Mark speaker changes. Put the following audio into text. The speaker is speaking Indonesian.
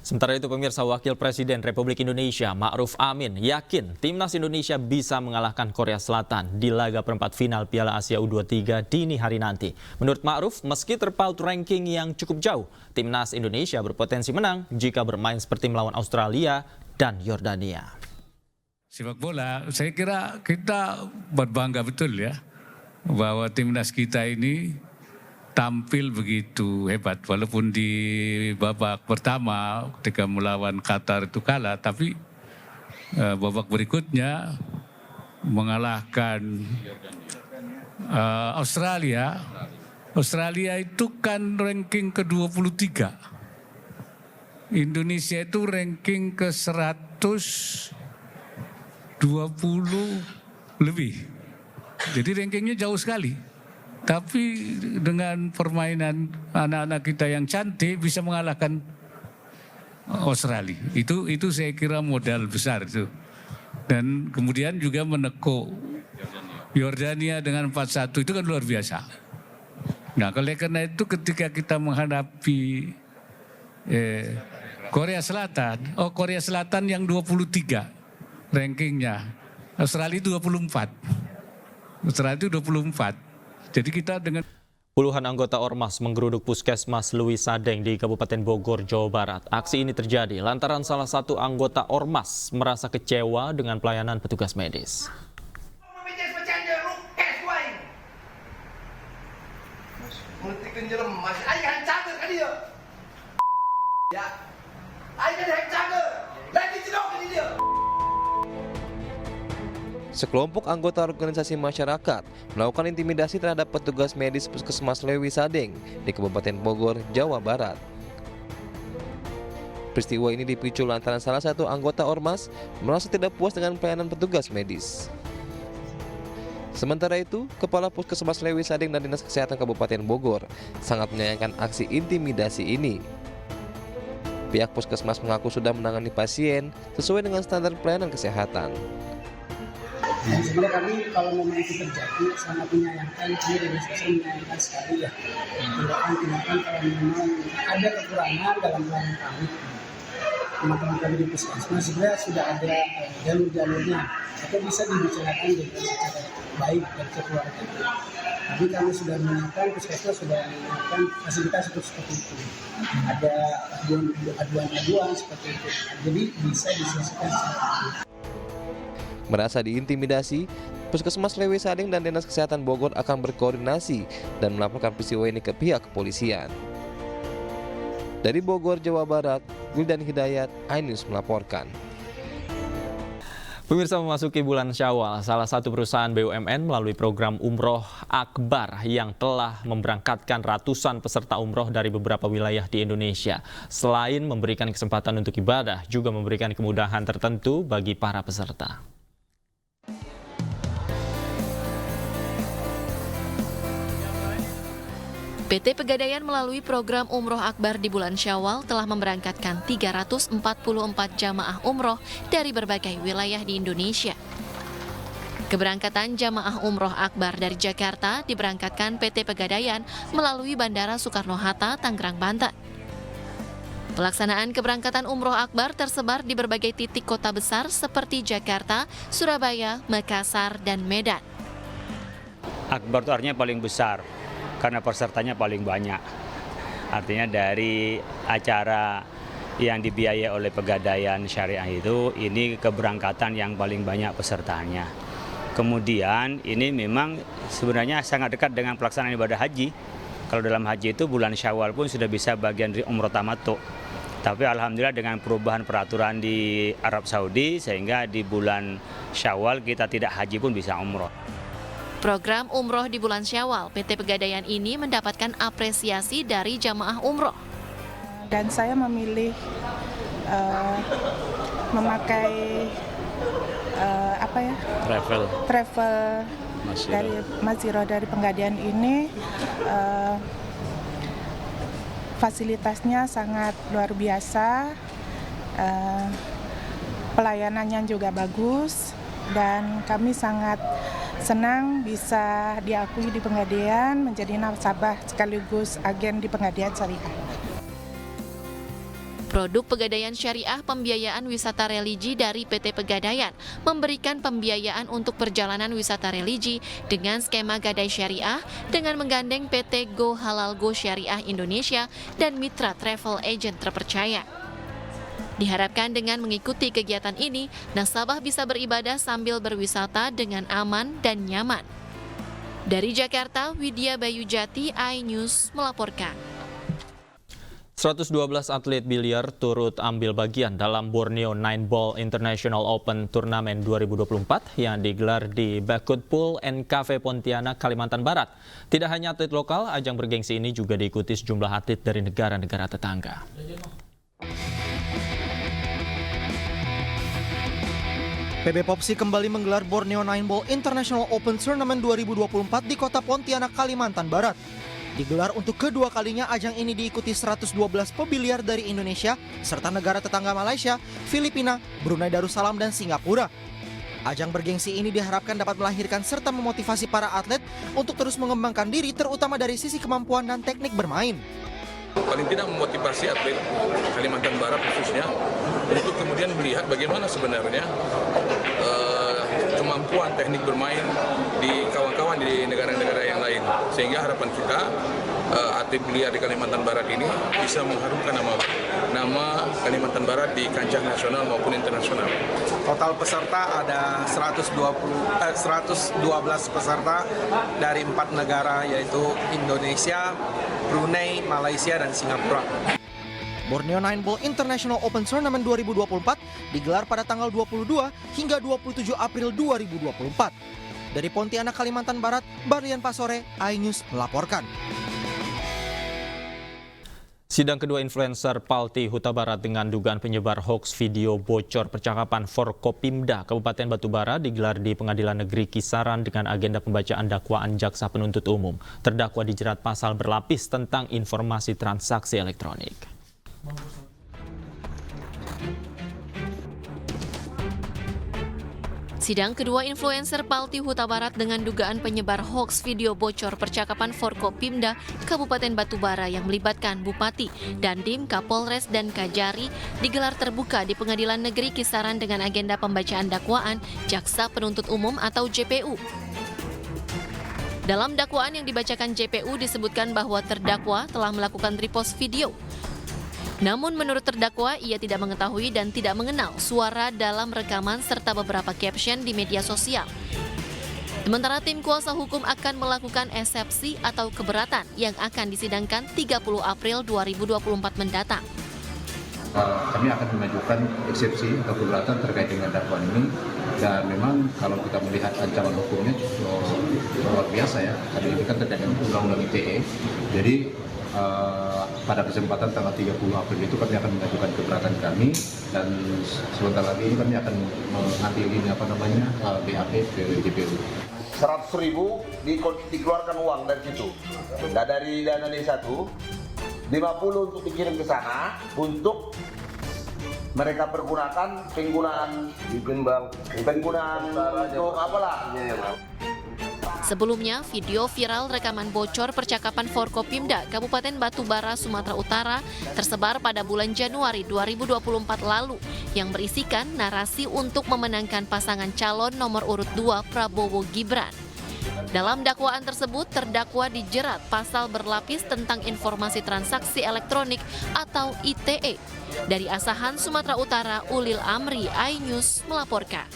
Speaker 1: Sementara itu pemirsa, Wakil Presiden Republik Indonesia Ma'ruf Amin yakin Timnas Indonesia bisa mengalahkan Korea Selatan di laga perempat final Piala Asia U23 dini hari nanti. Menurut Ma'ruf, meski terpaut ranking yang cukup jauh, Timnas Indonesia berpotensi menang jika bermain seperti melawan Australia dan Yordania.
Speaker 2: Sepak bola, saya kira kita berbangga betul ya bahwa Timnas kita ini tampil begitu hebat, walaupun di babak pertama ketika melawan Qatar itu kalah, tapi babak berikutnya mengalahkan Australia. Australia itu kan ranking ke-23. Indonesia itu ranking ke-120 lebih. Jadi rankingnya jauh sekali. Tapi dengan permainan anak-anak kita yang cantik bisa mengalahkan Australia. Itu saya kira modal besar itu. Dan kemudian juga menekuk Yordania dengan 4-1 itu kan luar biasa. Nah, karena itu ketika kita menghadapi Korea Selatan yang 23 rankingnya, Australia 24. Australia itu 24. Jadi kita dengan
Speaker 1: Puluhan anggota Ormas menggeruduk Puskesmas Louis Sadeng di Kabupaten Bogor, Jawa Barat. Aksi ini terjadi lantaran salah satu anggota Ormas merasa kecewa dengan pelayanan petugas medis.
Speaker 3: Sekelompok anggota organisasi masyarakat melakukan intimidasi terhadap petugas medis Puskesmas Louis Sadeng di Kabupaten Bogor, Jawa Barat. Peristiwa ini dipicu lantaran salah satu anggota Ormas merasa tidak puas dengan pelayanan petugas medis. Sementara itu, Kepala Puskesmas Louis Sadeng dan Dinas Kesehatan Kabupaten Bogor sangat menyayangkan aksi intimidasi ini. Pihak Puskesmas mengaku sudah menangani pasien sesuai dengan standar pelayanan kesehatan.
Speaker 4: Sebenarnya kami kalau memang itu terjadi sangat menyayangkan, kami dari sosial menyayangkan sekali ya. Tindakan kalau memang ada kekurangan dalam pelayanan kami. Teman-teman kami di Puskesmas sebenarnya sudah ada jalur-jalurnya, itu bisa dibicarakan dengan secara baik dan keluarga. Tapi kami sudah menyiapkan, Puskesmas sudah menyiapkan fasilitas untuk seperti itu. Ada aduan-aduan seperti itu, jadi bisa diselesaikan secara baik.
Speaker 3: Merasa diintimidasi, Puskesmas Louis Sadeng dan Dinas Kesehatan Bogor akan berkoordinasi dan melaporkan peristiwa ini ke pihak kepolisian. Dari Bogor, Jawa Barat, Wildan Hidayat, iNews melaporkan.
Speaker 1: Pemirsa, memasuki bulan Syawal, salah satu perusahaan BUMN melalui program Umroh Akbar yang telah memberangkatkan ratusan peserta umroh dari beberapa wilayah di Indonesia. Selain memberikan kesempatan untuk ibadah, juga memberikan kemudahan tertentu bagi para peserta.
Speaker 5: PT Pegadaian melalui program Umroh Akbar di bulan Syawal telah memberangkatkan 344 jamaah umroh dari berbagai wilayah di Indonesia. Keberangkatan jamaah umroh Akbar dari Jakarta diberangkatkan PT Pegadaian melalui Bandara Soekarno-Hatta, Tangerang, Banten. Pelaksanaan keberangkatan umroh Akbar tersebar di berbagai titik kota besar seperti Jakarta, Surabaya, Makassar, dan Medan.
Speaker 6: Akbar itu artinya paling besar, karena pesertanya paling banyak. Artinya dari acara yang dibiayai oleh Pegadaian Syariah itu, ini keberangkatan yang paling banyak pesertanya. Kemudian ini memang sebenarnya sangat dekat dengan pelaksanaan ibadah haji. Kalau dalam haji itu bulan Syawal pun sudah bisa bagian dari umroh tamattu. Tapi alhamdulillah dengan perubahan peraturan di Arab Saudi, sehingga di bulan Syawal kita tidak haji pun bisa umroh.
Speaker 5: Program umroh di bulan Syawal PT Pegadaian ini mendapatkan apresiasi dari jamaah umroh.
Speaker 7: Dan saya memilih memakai travel dari Maziro dari Pegadaian ini. Fasilitasnya sangat luar biasa, pelayanannya juga bagus, dan kami sangat senang bisa diakui di Pegadaian menjadi nasabah sekaligus agen di Pegadaian Syariah.
Speaker 5: Produk Pegadaian Syariah Pembiayaan Wisata Religi dari PT Pegadaian memberikan pembiayaan untuk perjalanan wisata religi dengan skema gadai syariah dengan menggandeng PT Go Halal Go Syariah Indonesia dan mitra travel agent terpercaya. Diharapkan dengan mengikuti kegiatan ini, nasabah bisa beribadah sambil berwisata dengan aman dan nyaman. Dari Jakarta, Widya Bayujati, iNews melaporkan.
Speaker 1: 112 atlet biliar turut ambil bagian dalam Borneo Nine Ball International Open Turnamen 2024 yang digelar di Bakut Pool NKV Pontianak, Kalimantan Barat. Tidak hanya atlet lokal, ajang bergengsi ini juga diikuti sejumlah atlet dari negara-negara tetangga.
Speaker 8: PB Popsi kembali menggelar Borneo Nine Ball International Open Tournament 2024 di kota Pontianak, Kalimantan Barat. Digelar untuk kedua kalinya, ajang ini diikuti 112 pebiliar dari Indonesia serta negara tetangga Malaysia, Filipina, Brunei Darussalam, dan Singapura. Ajang bergengsi ini diharapkan dapat melahirkan serta memotivasi para atlet untuk terus mengembangkan diri, terutama dari sisi kemampuan dan teknik bermain.
Speaker 9: Paling tidak memotivasi atlet Kalimantan Barat khususnya untuk kemudian melihat bagaimana sebenarnya kemampuan teknik bermain di kawan-kawan di negara-negara yang lain. Sehingga harapan kita atlet biliar di Kalimantan Barat ini bisa mengharumkan nama Kalimantan Barat di kancah nasional maupun internasional.
Speaker 10: Total peserta ada 112 peserta dari 4 negara, yaitu Indonesia, Brunei, Malaysia, dan Singapura.
Speaker 8: Borneo Nine Ball International Open Tournament 2024 digelar pada tanggal 22 hingga 27 April 2024. Dari Pontianak, Kalimantan Barat, Barlian Pasore, iNews melaporkan.
Speaker 1: Sidang kedua influencer Palti Huta Barat dengan dugaan penyebar hoaks video bocor percakapan Forkopimda Kabupaten Batubara digelar di Pengadilan Negeri Kisaran dengan agenda pembacaan dakwaan jaksa penuntut umum. Terdakwa dijerat pasal berlapis tentang informasi transaksi elektronik.
Speaker 5: Sidang kedua influencer Palti Huta Barat dengan dugaan penyebar hoaks video bocor percakapan Forkopimda Kabupaten Batubara yang melibatkan Bupati, Dandim, Kapolres, dan Kajari digelar terbuka di Pengadilan Negeri Kisaran dengan agenda pembacaan dakwaan Jaksa Penuntut Umum atau JPU. Dalam dakwaan yang dibacakan JPU disebutkan bahwa terdakwa telah melakukan repost video. Namun menurut terdakwa, ia tidak mengetahui dan tidak mengenal suara dalam rekaman serta beberapa caption di media sosial. Sementara tim kuasa hukum akan melakukan eksepsi atau keberatan yang akan disidangkan 30 April 2024 mendatang.
Speaker 11: Kami akan mengajukan eksepsi atau keberatan terkait dengan dakwaan ini, dan memang kalau kita melihat ancaman hukumnya luar biasa ya, karena ini kan terkait dengan undang-undang ITE. Jadi pada kesempatan tanggal 30 April itu kami akan mengajukan keberatan kami, dan sebentar lagi ini kami akan mengambil ini BAP ke JPU.
Speaker 12: 100.000 dikeluarkan uang dari situ, dan dari dana D1 50 untuk dikirim ke sana untuk mereka penggunaan untuk apalah.
Speaker 5: Sebelumnya, video viral rekaman bocor percakapan Forkopimda Kabupaten Batubara, Sumatera Utara tersebar pada bulan Januari 2024 lalu yang berisikan narasi untuk memenangkan pasangan calon nomor urut 2 Prabowo Gibran. Dalam dakwaan tersebut, terdakwa dijerat pasal berlapis tentang informasi transaksi elektronik atau ITE. Dari Asahan, Sumatera Utara, Ulil Amri, iNews melaporkan.